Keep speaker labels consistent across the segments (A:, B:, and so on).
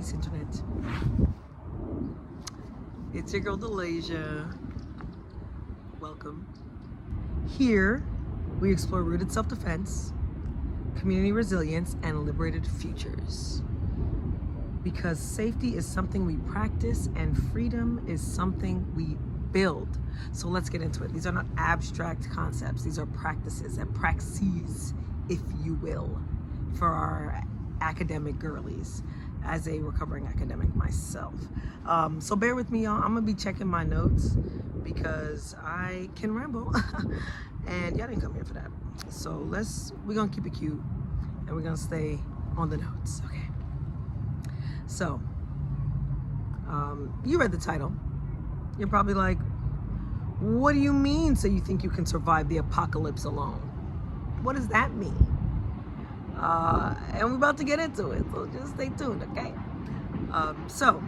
A: Peace, Internet. It's your girl, Delasia. Welcome. Here, we explore rooted self-defense, community resilience, and liberated futures. Because safety is something we practice and freedom is something we build. So let's get into it. These are not abstract concepts. These are practices and praxis, if you will, for our academic girlies, as a recovering academic myself. So bear with me, y'all. I'm gonna be checking my notes because I can ramble and y'all didn't come here for that. So we're gonna keep it cute and we're gonna stay on the notes, okay? So, you read the title. You're probably like, what do you mean, so you think you can survive the apocalypse alone? What does that mean? And we're about to get into it, so just stay tuned, okay? So,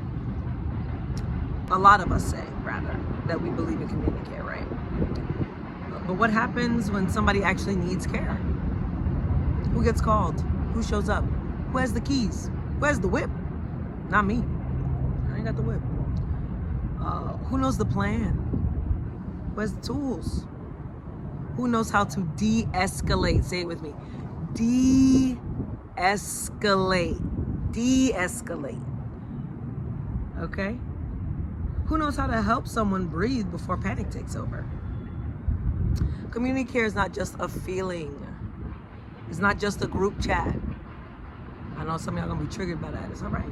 A: a lot of us say, rather, that we believe in community care, right? But what happens when somebody actually needs care? Who gets called? Who shows up? Who has the keys? Who has the whip? Not me. I ain't got the whip. Who knows the plan? Who has the tools? Who knows how to de-escalate? Say it with me. De-escalate. De-escalate. Okay? Who knows how to help someone breathe before panic takes over? Community care is not just a feeling. It's not just a group chat. I know some of y'all gonna be triggered by that. It's all right.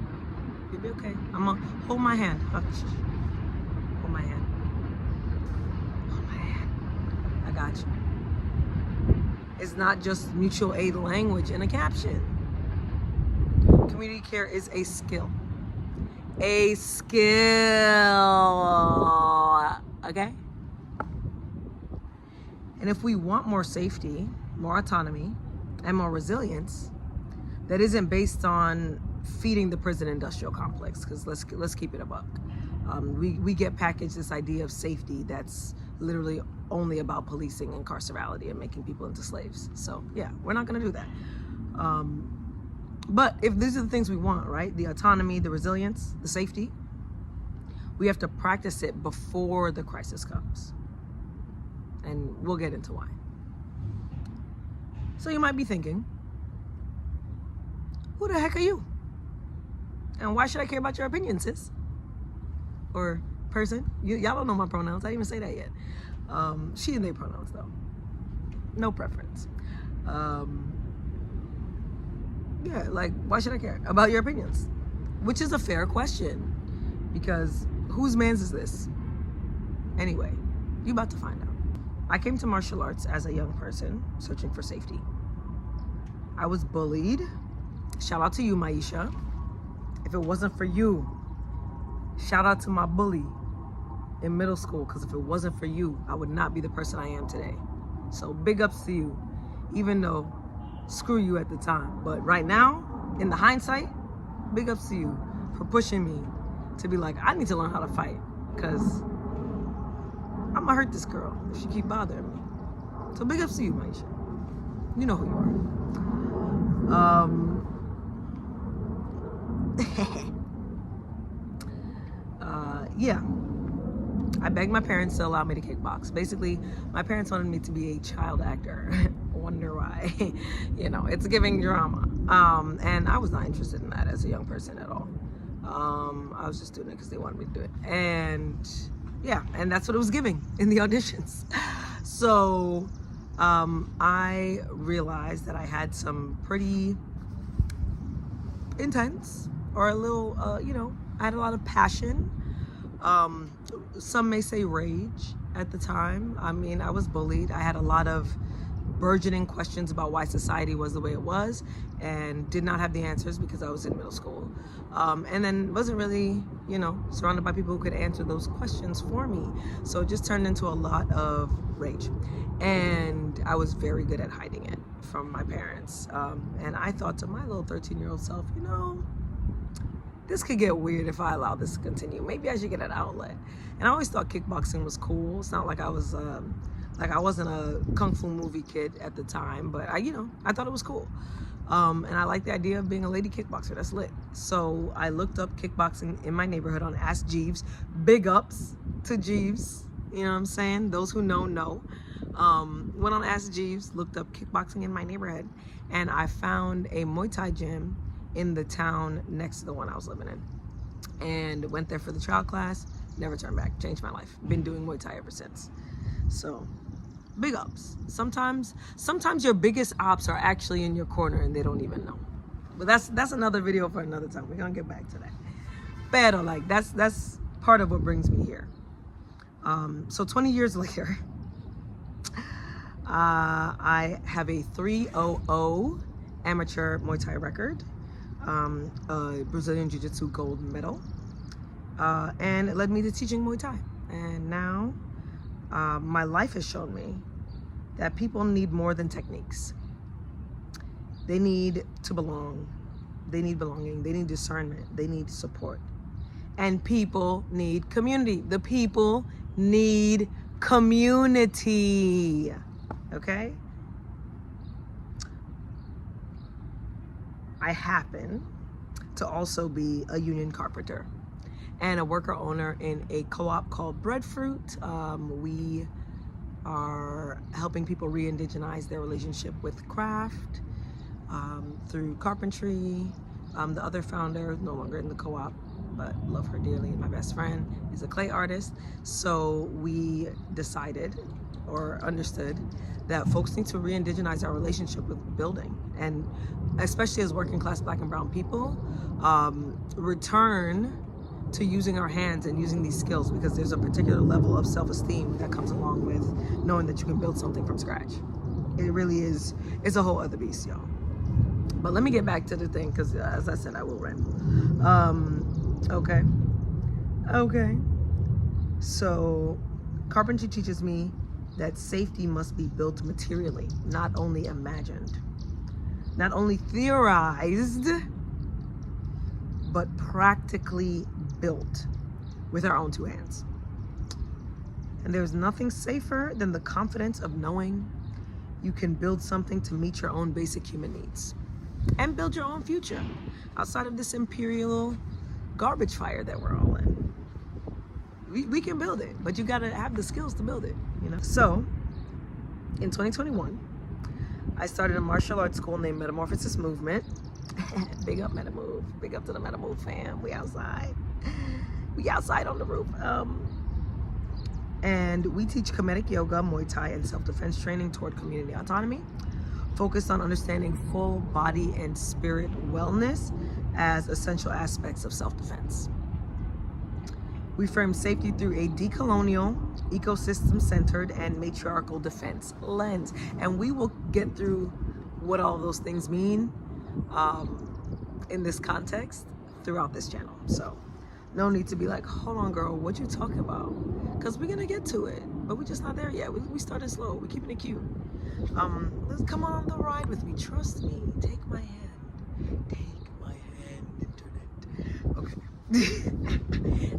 A: You'll be okay. I'm gonna hold my hand. Hold my hand. Hold my hand. I got you. It's not just mutual aid language in a caption. Community care is a skill. A skill. Okay? And if we want more safety, more autonomy, and more resilience, that isn't based on feeding the prison industrial complex, because let's keep it a buck. We get packaged this idea of safety that's literally only about policing and carcerality and making people into slaves. So yeah, we're not gonna do that. But if these are the things we want, right? The autonomy, the resilience, the safety, we have to practice it before the crisis comes. And we'll get into why. So you might be thinking, who the heck are you? And why should I care about your opinion, sis? Or person? Y'all don't know my pronouns. I didn't even say that yet. She and they pronouns, though. No preference. Yeah, like, why should I care about your opinions? Which is a fair question. Because whose man's is this? Anyway, you about to find out. I came to martial arts as a young person, searching for safety. I was bullied. Shout out to you, Maisha. If it wasn't for you, shout out to my bully in middle school, because if it wasn't for you, I would not be the person I am today. So big ups to you, even though screw you at the time. But right now, in the hindsight, big ups to you for pushing me to be like, I need to learn how to fight, because I'm gonna hurt this girl if she keep bothering me. So big ups to you, Maisha. You know who you are. Yeah, I begged my parents to allow me to kickbox. Basically, my parents wanted me to be a child actor. Wonder why. You know, it's giving drama. And I was not interested in that as a young person at all. I was just doing it because they wanted me to do it. And yeah, and that's what it was giving in the auditions. So I realized that I had some pretty intense, or a little, I had a lot of passion. Some may say rage at the time. I mean, I was bullied. I had a lot of burgeoning questions about why society was the way it was, and did not have the answers because I was in middle school. And then wasn't really, surrounded by people who could answer those questions for me. So it just turned into a lot of rage. And I was very good at hiding it from my parents. And I thought to my little 13-year-old self, this could get weird if I allow this to continue. Maybe I should get an outlet. And I always thought kickboxing was cool. It's not like I was Like, I wasn't a kung fu movie kid at the time, but I thought it was cool. And I like the idea of being a lady kickboxer. That's lit. So I looked up kickboxing in my neighborhood on Ask Jeeves. Big ups to Jeeves. You know what I'm saying? Those who know. Went on Ask Jeeves, looked up kickboxing in my neighborhood, and I found a Muay Thai gym in the town next to the one I was living in. And went there for the trial class. Never turned back. Changed my life. Been doing Muay Thai ever since. So, big ups. Sometimes your biggest ops are actually in your corner and they don't even know. But that's another video for another time. We're gonna get back to that. Pero like that's part of what brings me here. So 20 years later, I have a 3-0-0 amateur Muay Thai record, a Brazilian Jiu-Jitsu gold medal, and it led me to teaching Muay Thai. And now my life has shown me that people need more than techniques. They need to belong. They need belonging. They need discernment. They need support. And people need community. The people need community. Okay? I happen to also be a union carpenter and a worker owner in a co-op called Breadfruit. We are helping people re-indigenize their relationship with craft through carpentry. The other founder is no longer in the co-op, but love her dearly, and my best friend is a clay artist. So we decided or understood that folks need to re-indigenize our relationship with building, and especially as working class Black and brown people, return to using our hands and using these skills, because there's a particular level of self-esteem that comes along with knowing that you can build something from scratch. It really is, it's a whole other beast, y'all. But let me get back to the thing, because as I said, I will ramble. Okay. So carpentry teaches me that safety must be built materially, not only imagined, not only theorized, but practically built with our own two hands. And there's nothing safer than the confidence of knowing you can build something to meet your own basic human needs and build your own future outside of this imperial garbage fire that we're all in. We can build it, but you gotta have the skills to build it, you know? So in 2021, I started a martial arts school named Metamorphosis Movement. Big up Metamove. Big up to the Metamove fam. We outside. We outside on the roof. And we teach comedic yoga, Muay Thai, and self-defense training toward community autonomy, focused on understanding full body and spirit wellness as essential aspects of self-defense. We frame safety through a decolonial, ecosystem-centered, and matriarchal defense lens. And we will get through what all those things mean in this context throughout this channel. So no need to be like, hold on girl, what you talking about? Because we're gonna get to it, but we're just not there yet. We started slow, we're keeping it cute. Let's come on the ride with me, trust me, take my hand, internet. Okay.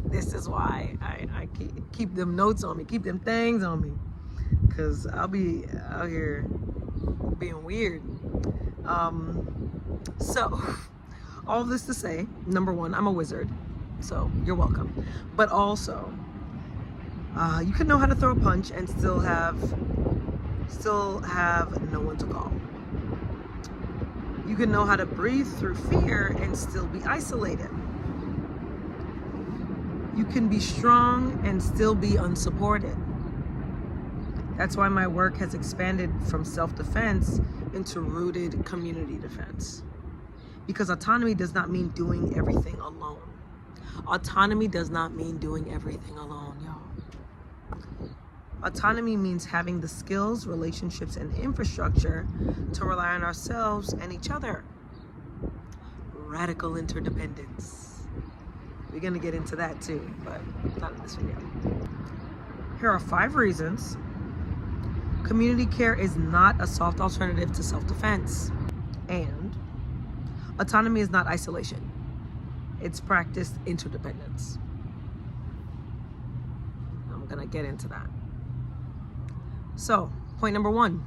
A: This is why I keep them notes on me, keep them things on me, because I'll be out here being weird. So all this to say, number one, I'm a wizard, so you're welcome. But also, you can know how to throw a punch and still have no one to call. You can know how to breathe through fear and still be isolated. You can be strong and still be unsupported. That's why my work has expanded from self-defense into rooted community defense. Because autonomy does not mean doing everything alone. Autonomy does not mean doing everything alone, y'all. Autonomy means having the skills, relationships, and infrastructure to rely on ourselves and each other. Radical interdependence. We're gonna get into that too, but not in this video. Here are 5 reasons community care is not a soft alternative to self-defense. And autonomy is not isolation. It's practiced interdependence. I'm gonna get into that. So, point number one.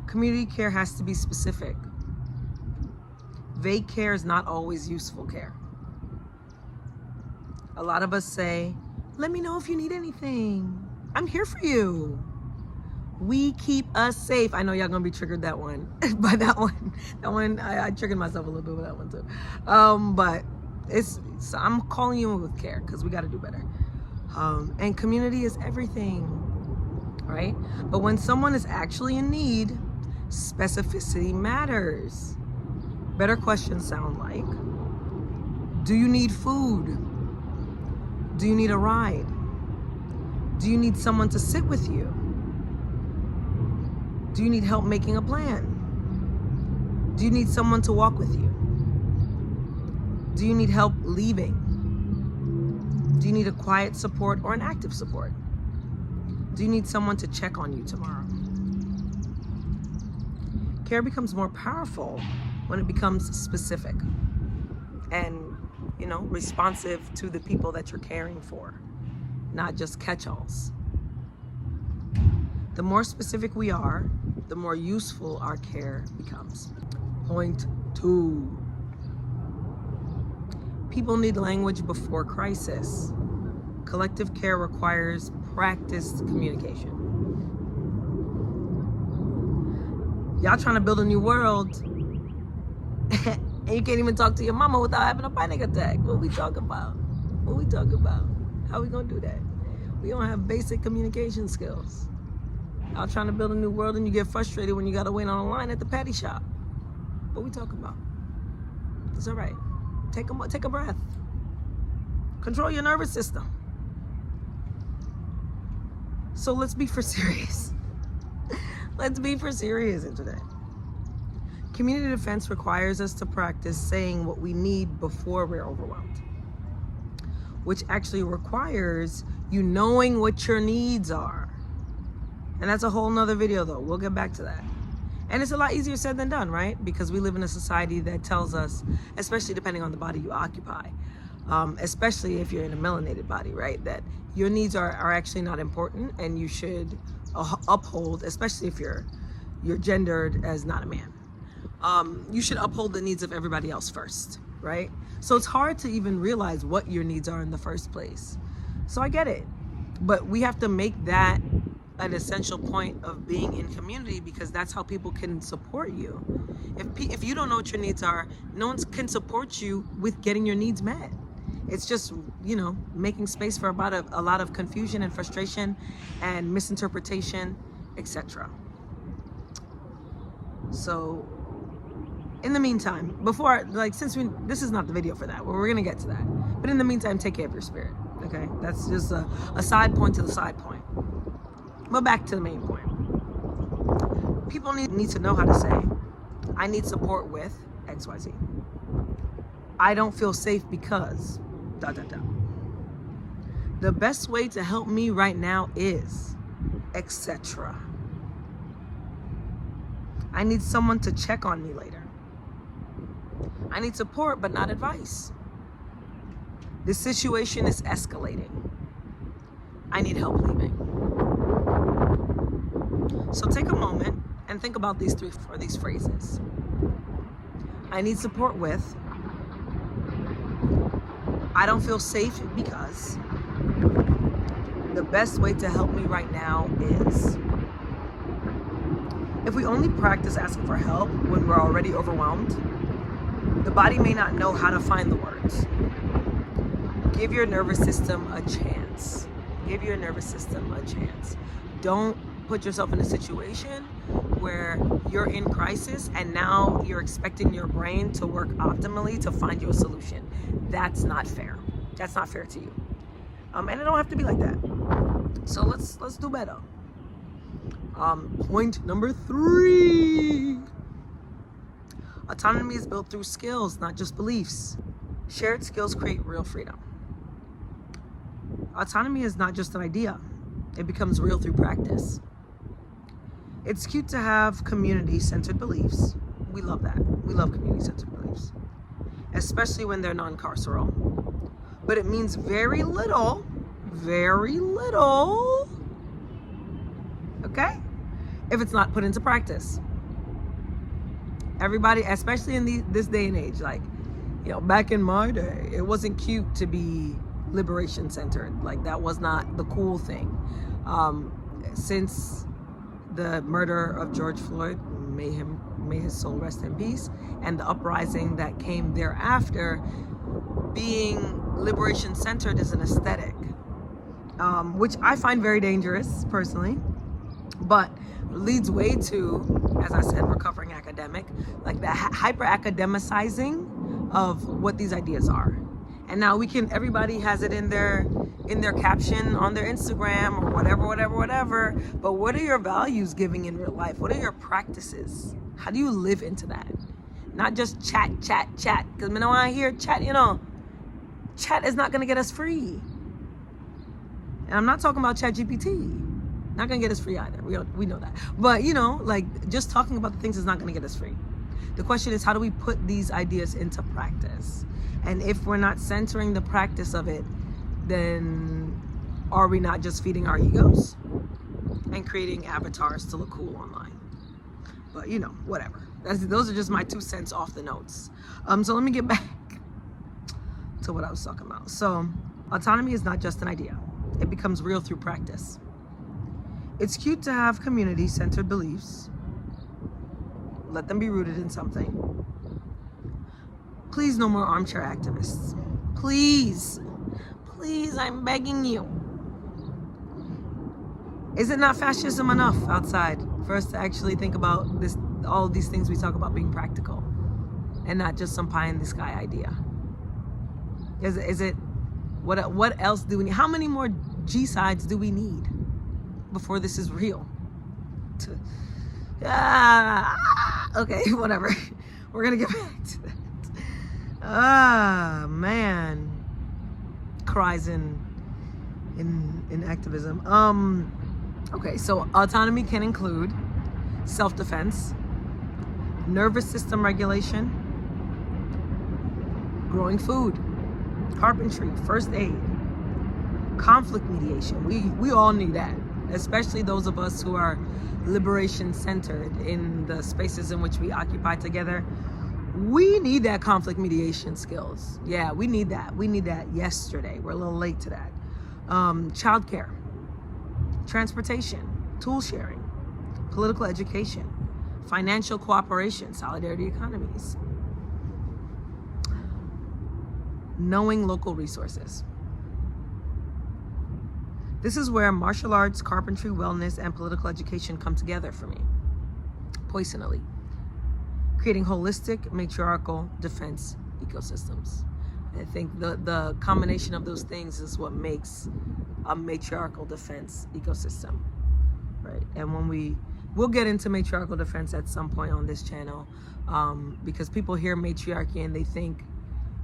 A: Community care has to be specific. Vague care is not always useful care. A lot of us say, let me know if you need anything. I'm here for you. We keep us safe. I know y'all gonna be triggered that one by that one. That one, I triggered myself a little bit with that one too. But so I'm calling you with care because we got to do better. And community is everything, right? But when someone is actually in need, specificity matters. Better questions sound like, do you need food? Do you need a ride? Do you need someone to sit with you? Do you need help making a plan? Do you need someone to walk with you? Do you need help leaving? Do you need a quiet support or an active support? Do you need someone to check on you tomorrow? Care becomes more powerful when it becomes specific and, responsive to the people that you're caring for, not just catch-alls. The more specific we are, the more useful our care becomes. Point 2. People need language before crisis. Collective care requires practiced communication. Y'all trying to build a new world, and you can't even talk to your mama without having a panic attack. What we talk about? How we gonna do that? We don't have basic communication skills. Y'all trying to build a new world and you get frustrated when you gotta wait on a line at the patty shop. What we talking about? It's all right. Take a breath. Control your nervous system. So let's be for serious. Let's be for serious in today. Community defense requires us to practice saying what we need before we're overwhelmed, which actually requires you knowing what your needs are. And that's a whole nother video though. We'll get back to that. And it's a lot easier said than done, right? Because we live in a society that tells us, especially depending on the body you occupy, especially if you're in a melanated body, right? That your needs are actually not important and you should uphold, especially if you're gendered as not a man. You should uphold the needs of everybody else first, right? So it's hard to even realize what your needs are in the first place. So I get it. But we have to make that an essential point of being in community because that's how people can support you. If you don't know what your needs are, no one can support you with getting your needs met. It's just, making space for about a lot of confusion and frustration and misinterpretation, etc. So in the meantime, this is not the video for that, we're gonna get to that. But in the meantime, take care of your spirit, okay? That's just a side point to the side point. But back to the main point. People need to know how to say, I need support with XYZ. I don't feel safe because ... The best way to help me right now is etc. I need someone to check on me later. I need support, but not advice. This situation is escalating. I need help leaving. So take a moment and think about these phrases. I need support with. I don't feel safe because. The best way to help me right now is. If we only practice asking for help when we're already overwhelmed, the body may not know how to find the words. Give your nervous system a chance. Give your nervous system a chance. Don't put yourself in a situation where you're in crisis and now you're expecting your brain to work optimally to find you a solution. That's not fair. That's not fair to you. And it don't have to be like that. So let's do better. Point number 3. Autonomy is built through skills, not just beliefs. Shared skills create real freedom. Autonomy is not just an idea. It becomes real through practice. It's cute to have community-centered beliefs. We love that. We love community-centered beliefs, especially when they're non-carceral. But it means very little very little, okay, if it's not put into practice. Everybody, especially in this day and age, like, you know, back in my day, it wasn't cute to be liberation centered. Like, that was not the cool thing. Since the murder of George Floyd, may his soul rest in peace, and the uprising that came thereafter, being liberation centered is an aesthetic, which I find very dangerous personally, but leads way to, as I said, recovering academic, like the hyper academicizing of what these ideas are. And now everybody has it in their caption on their Instagram or whatever. But what are your values giving in real life? What are your practices? How do you live into that? Not just chat. Because when I hear chat, you know, chat is not going to get us free. And I'm not talking about ChatGPT. Not going to get us free either. We know that. But, you know, like, just talking about the things is not going to get us free. The question is, how do we put these ideas into practice? And if we're not centering the practice of it, then are we not just feeding our egos and creating avatars to look cool online? But, you know, whatever. Those are just my 2 cents off the notes. So let me get back to what I was talking about. So autonomy is not just an idea. It becomes real through practice. It's cute to have community-centered beliefs. Let them be rooted in something. Please, no more armchair activists. Please, I'm begging you. Is it not fascism enough outside for us to actually think about all of these things we talk about being practical and not just some pie in the sky idea? Is it what else do we need? How many more G-sides do we need before this is real? Okay, whatever. We're gonna get back to that. Man, cries in activism. Okay, so autonomy can include self-defense, nervous system regulation, growing food, carpentry, first aid, conflict mediation. We all need that, especially those of us who are liberation centered in the spaces in which we occupy together. We need that conflict mediation skills. Yeah, we need that. We need that yesterday. We're a little late to that. Childcare, transportation, tool sharing, political education, financial cooperation, solidarity economies, knowing local resources. This is where martial arts, carpentry, wellness, and political education come together for me, poisonally, creating holistic, matriarchal defense ecosystems. I think the combination of those things is what makes a matriarchal defense ecosystem, right? And we'll get into matriarchal defense at some point on this channel, because people hear matriarchy and they think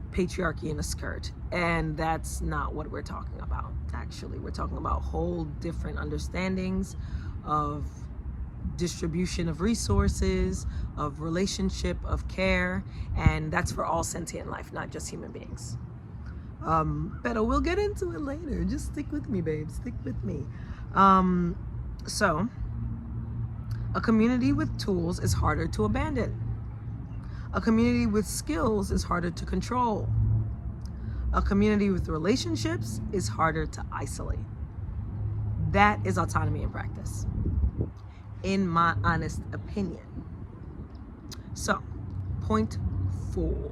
A: patriarchy in a skirt, and that's not what we're talking about. Actually, we're talking about whole different understandings of distribution of resources, of relationship, of care, and that's for all sentient life, not just human beings. But we'll get into it later. Just stick with me, babe. Stick with me. So, a community with tools is harder to abandon. A community with skills is harder to control. A community with relationships is harder to isolate. That is autonomy in practice, in my honest opinion. So, point 4.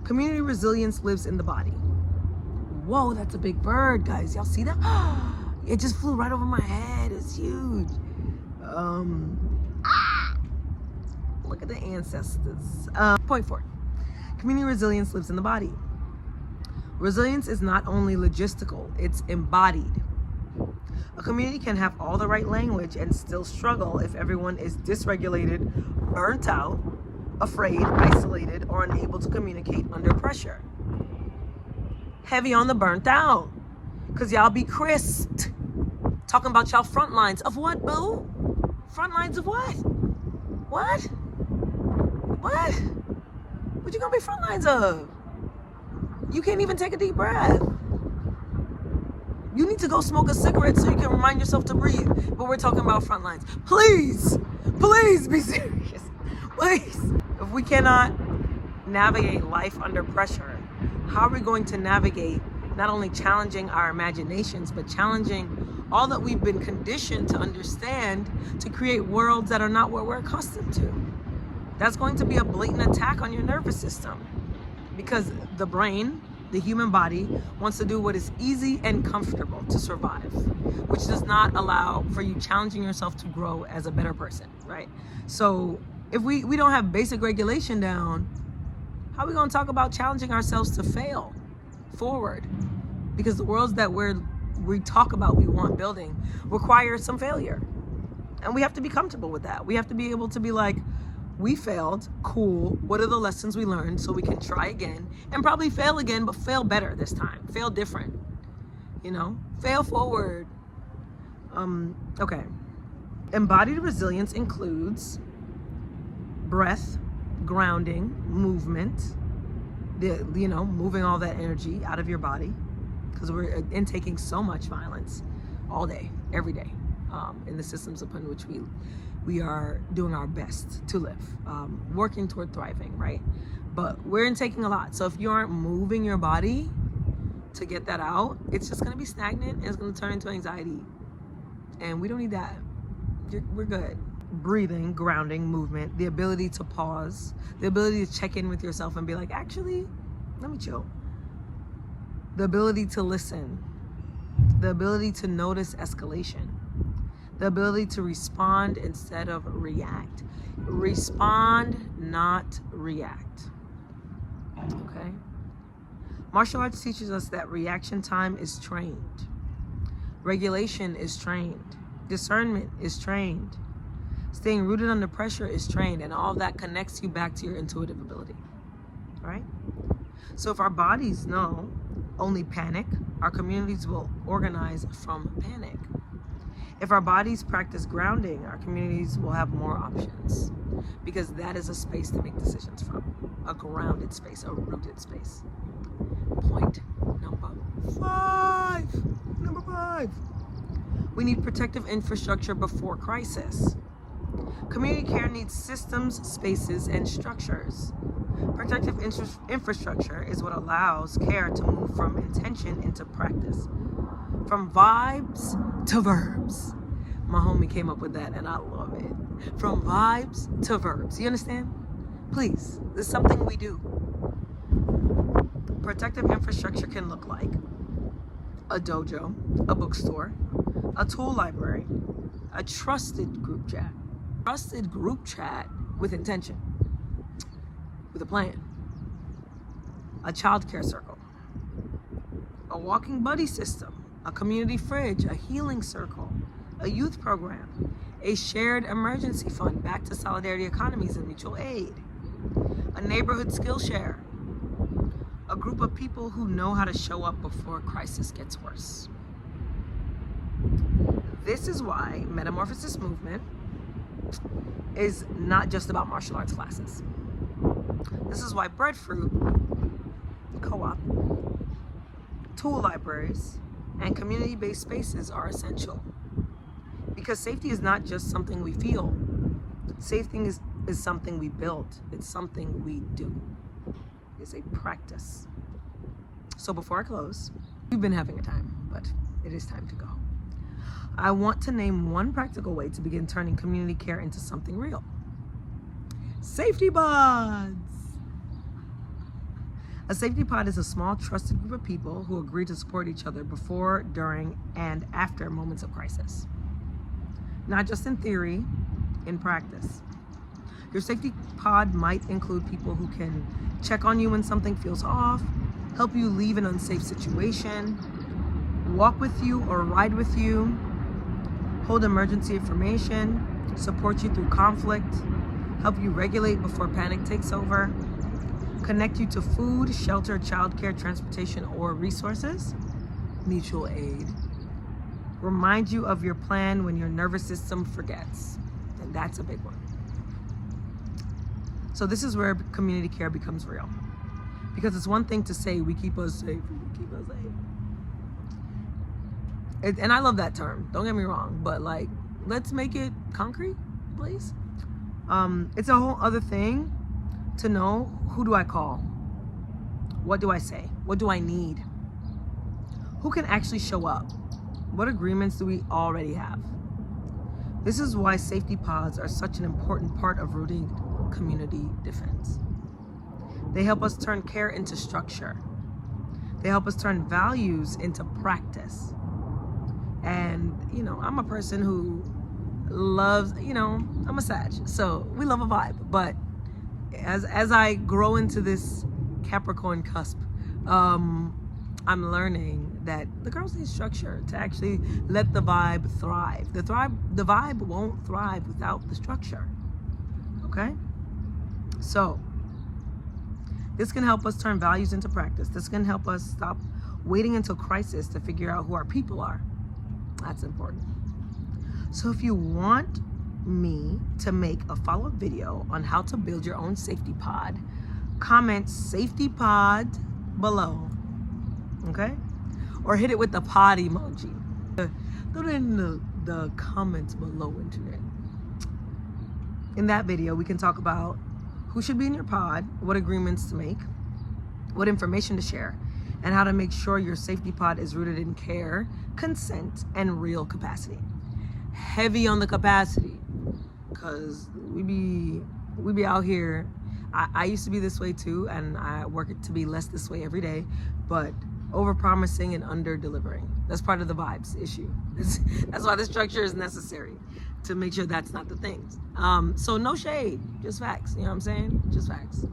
A: Community resilience lives in the body. Whoa, that's a big bird, guys. Y'all see that? It just flew right over my head. It's huge. Look at the ancestors. Point 4. Community resilience lives in the body. Resilience is not only logistical, it's embodied. A community can have all the right language and still struggle if everyone is dysregulated, burnt out, afraid, isolated, or unable to communicate under pressure. Heavy on the burnt out. Because y'all be crisped. Talking about y'all front lines of what, boo? Front lines of what? What? What? What you gonna be front lines of? You can't even take a deep breath. You need to go smoke a cigarette so you can remind yourself to breathe. But we're talking about front lines. Please be serious. Please. If we cannot navigate life under pressure, how are we going to navigate not only challenging our imaginations, but challenging all that we've been conditioned to understand to create worlds that are not what we're accustomed to? That's going to be a blatant attack on your nervous system, because the brain, the human body, wants to do what is easy and comfortable to survive, which does not allow for you challenging yourself to grow as a better person, right? So if we don't have basic regulation down, how are we going to talk about challenging ourselves to fail forward? Because the worlds that we talk about we want building require some failure. And we have to be comfortable with that. We have to be able to be like, we failed, cool, what are the lessons we learned so we can try again and probably fail again, but fail better this time, fail different, fail forward. Okay. Embodied resilience includes breath, grounding, movement, moving all that energy out of your body, because we're intaking so much violence all day, every day, in the systems upon which we are doing our best to live, working toward thriving, right? But we're intaking a lot. So if you aren't moving your body to get that out, it's just gonna be stagnant and it's gonna turn into anxiety. And we don't need that. We're good. Breathing, grounding, movement, the ability to pause, the ability to check in with yourself and be like, actually, let me chill. The ability to listen, the ability to notice escalation, the ability to respond instead of react. Respond, not react. Okay? Martial arts teaches us that reaction time is trained. Regulation is trained. Discernment is trained. Staying rooted under pressure is trained, and all of that connects you back to your intuitive ability. All right? So if our bodies know only panic, our communities will organize from panic. If our bodies practice grounding, our communities will have more options, because that is a space to make decisions from. A grounded space, a rooted space. Point number 5. Number 5. We need protective infrastructure before crisis. Community care needs systems, spaces, and structures. Protective infrastructure is what allows care to move from intention into practice. From vibes to verbs. My homie came up with that and I love it. From vibes to verbs. You understand? Please, this is something we do. Protective infrastructure can look like a dojo, a bookstore, a tool library, a trusted group chat. Trusted group chat with intention, with a plan. A childcare circle, a walking buddy system, a community fridge, a healing circle, a youth program, a shared emergency fund back to solidarity economies and mutual aid, a neighborhood skill share, a group of people who know how to show up before crisis gets worse. This is why Metamorphosis Movement is not just about martial arts classes. This is why Breadfruit Co-op, tool libraries, and community-based spaces are essential. Because safety is not just something we feel. Safety is something we build. It's something we do. It's a practice. So before I close, we've been having a time, but it is time to go. I want to name one practical way to begin turning community care into something real. Safety pods. A safety pod is a small, trusted group of people who agree to support each other before, during, and after moments of crisis. Not just in theory, in practice. Your safety pod might include people who can check on you when something feels off, help you leave an unsafe situation, walk with you or ride with you, hold emergency information, support you through conflict, help you regulate before panic takes over, connect you to food, shelter, childcare, transportation, or resources, mutual aid, remind you of your plan when your nervous system forgets, and that's a big one. So this is where community care becomes real. Because it's one thing to say we keep us safe, and I love that term, don't get me wrong, but like, let's make it concrete, please. It's a whole other thing to know, who do I call? What do I say? What do I need? Who can actually show up? What agreements do we already have? This is why safety pods are such an important part of rooted community defense. They help us turn care into structure. They help us turn values into practice. And, I'm a person who loves, I'm a Sag, so we love a vibe. But as I grow into this Capricorn cusp, I'm learning that the girls need structure to actually let the vibe thrive. The vibe won't thrive without the structure. Okay? So, this can help us turn values into practice. This can help us stop waiting until crisis to figure out who our people are. That's important. So if you want me to make a follow-up video on how to build your own safety pod, comment safety pod below, okay? Or hit it with the pod emoji. Put it in the comments below, internet. In that video, we can talk about who should be in your pod, what agreements to make, what information to share, and how to make sure your safety pod is rooted in care, consent, and real capacity. Heavy on the capacity, because we be out here. I used to be this way too, and I work it to be less this way every day, but over-promising and under-delivering. That's part of the vibes issue. That's why the structure is necessary, to make sure that's not the thing. So no shade, just facts. You know what I'm saying? Just facts.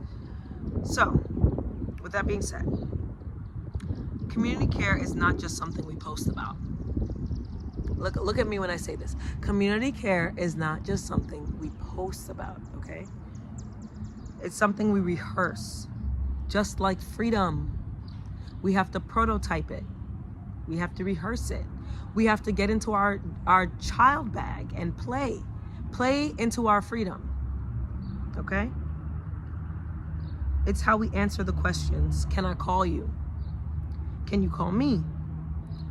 A: So, with that being said, community care is not just something we post about. Look at me when I say this. Community care is not just something we post about, okay? It's something we rehearse. Just like freedom. We have to prototype it. We have to rehearse it. We have to get into our child bag and play into our freedom, okay? It's how we answer the questions. Can I call you? Can you call me?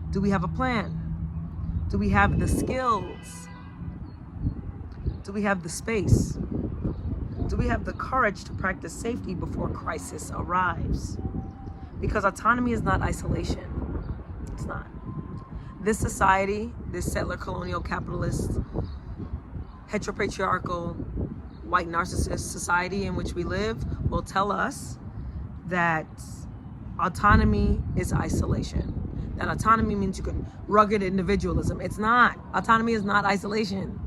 A: Do we have a plan? Do we have the skills? Do we have the space? Do we have the courage to practice safety before crisis arrives? Because autonomy is not isolation. It's not. This society, this settler colonial capitalist, heteropatriarchal, white narcissist society in which we live will tell us that autonomy is isolation. That autonomy means you can rugged individualism. It's not. Autonomy is not isolation.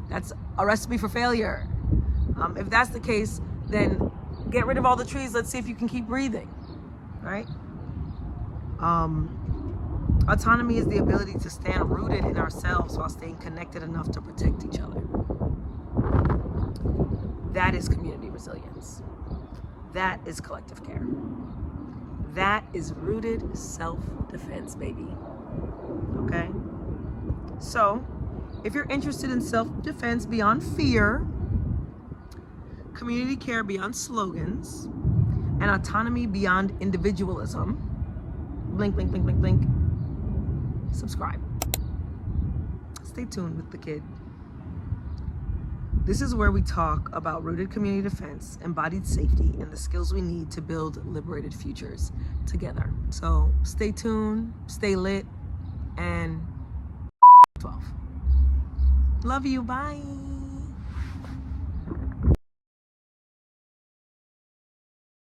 A: That's a recipe for failure. If that's the case, then get rid of all the trees. Let's see if you can keep breathing, right? Autonomy is the ability to stand rooted in ourselves while staying connected enough to protect each other. That is community resilience. That is collective care. That is rooted self-defense, baby. Okay? So, if you're interested in self-defense beyond fear, community care beyond slogans, and autonomy beyond individualism, blink, blink, blink, blink, blink, subscribe. Stay tuned with the kid. This is where we talk about rooted community defense, embodied safety, and the skills we need to build liberated futures together. So stay tuned, stay lit, and 12. Love you, bye.